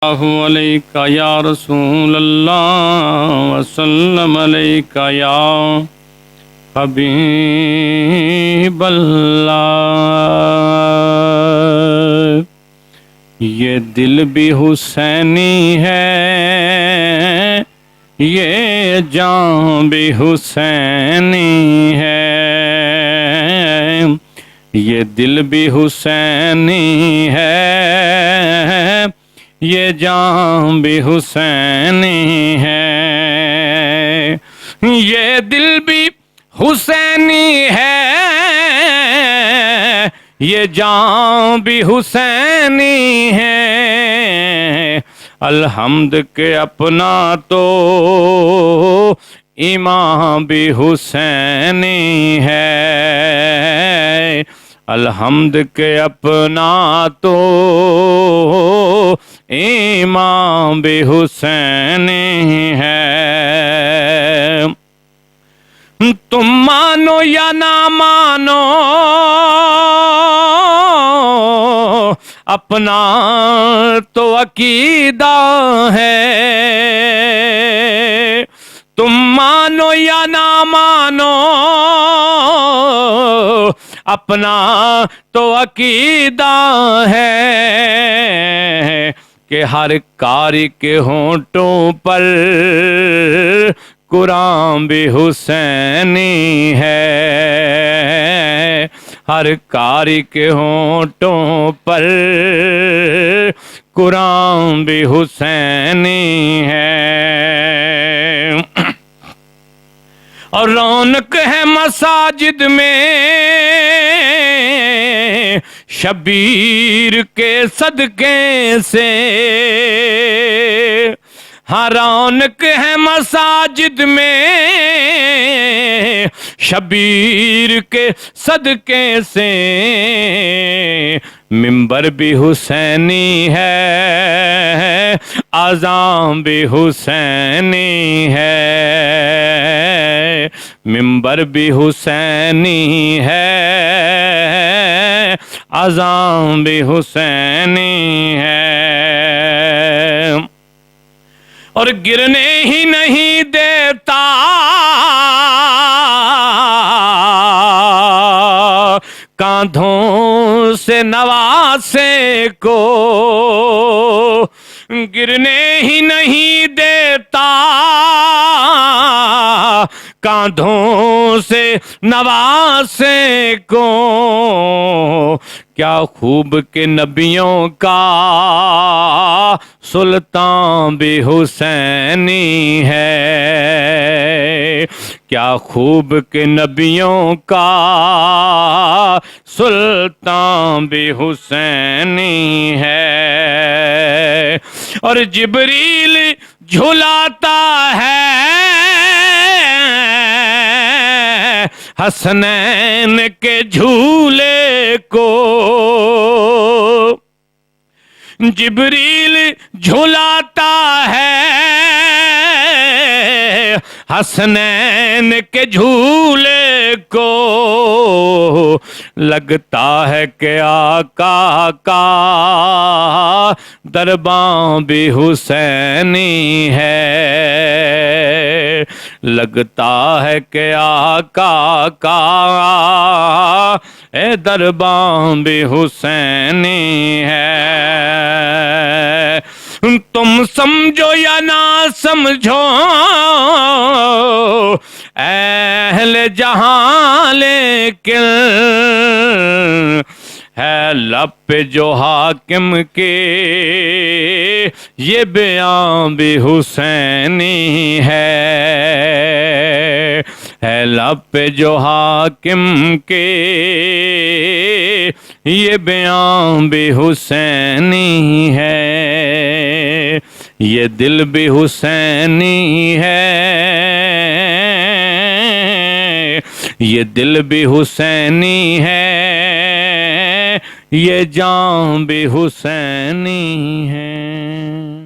علیکہ یا رسول اللہ وسلم علیکہ یا حبیب اللہ۔ یہ دل بھی حسینی ہے، یہ جان بھی حسینی ہے، یہ دل بھی حسینی ہے، یہ جان بھی حسینی ہے، یہ دل بھی حسینی ہے، یہ جان بھی حسینی ہے۔ الحمد کے اپنا تو امام بھی حسینی ہے، الحمد کے اپنا تو امام بھی حسینی ہے۔ تم مانو یا نہ مانو اپنا تو عقیدہ ہے، تم مانو یا نہ مانو اپنا تو عقیدہ ہے کہ ہر قاری کے ہونٹوں پر قرآن بھی حسینی ہے، ہر قاری کے ہونٹوں پر قرآن بھی حسینی ہے۔ اور رونق ہے مساجد میں شبیر کے صدقے سے، ہاں رونق ہے مساجد میں شبیر کے صدقے سے، منبر بھی حسینی ہے، اذان بھی حسینی ہے، منبر بھی حسینی ہے، اذان بھی حسینی ہے، اور گرنے ہی نہیں دیتا کاندھوں سے نواسے کو، گرنے ہی نہیں دیتا کاندھوں سے نواسے کو، کیا خوب کہ نبیوں کا سلطان بھی حسینی ہے، کیا خوب کہ نبیوں کا سلطان بھی حسینی ہے، اور جبریل جھلاتا ہے حسنین کے جھولے کو، جبریل جھلاتا ہے حسنین کے جھولے کو، لگتا ہے کہ آقا کا دربان بھی حسینی ہے، لگتا ہے کہ آقا کا دربان بھی حسینی ہے۔ تم سمجھو یا نہ سمجھو اہل جہاں، لیکن ہے لب پہ جو حاکم کے یہ بیان بھی حسینی ہے لب پہ جو حاکم کے یہ بیان بھی حسینی ہے، یہ دل بھی حسینی ہے، یہ دل بھی حسینی ہے، یہ جان بھی حسینی ہے۔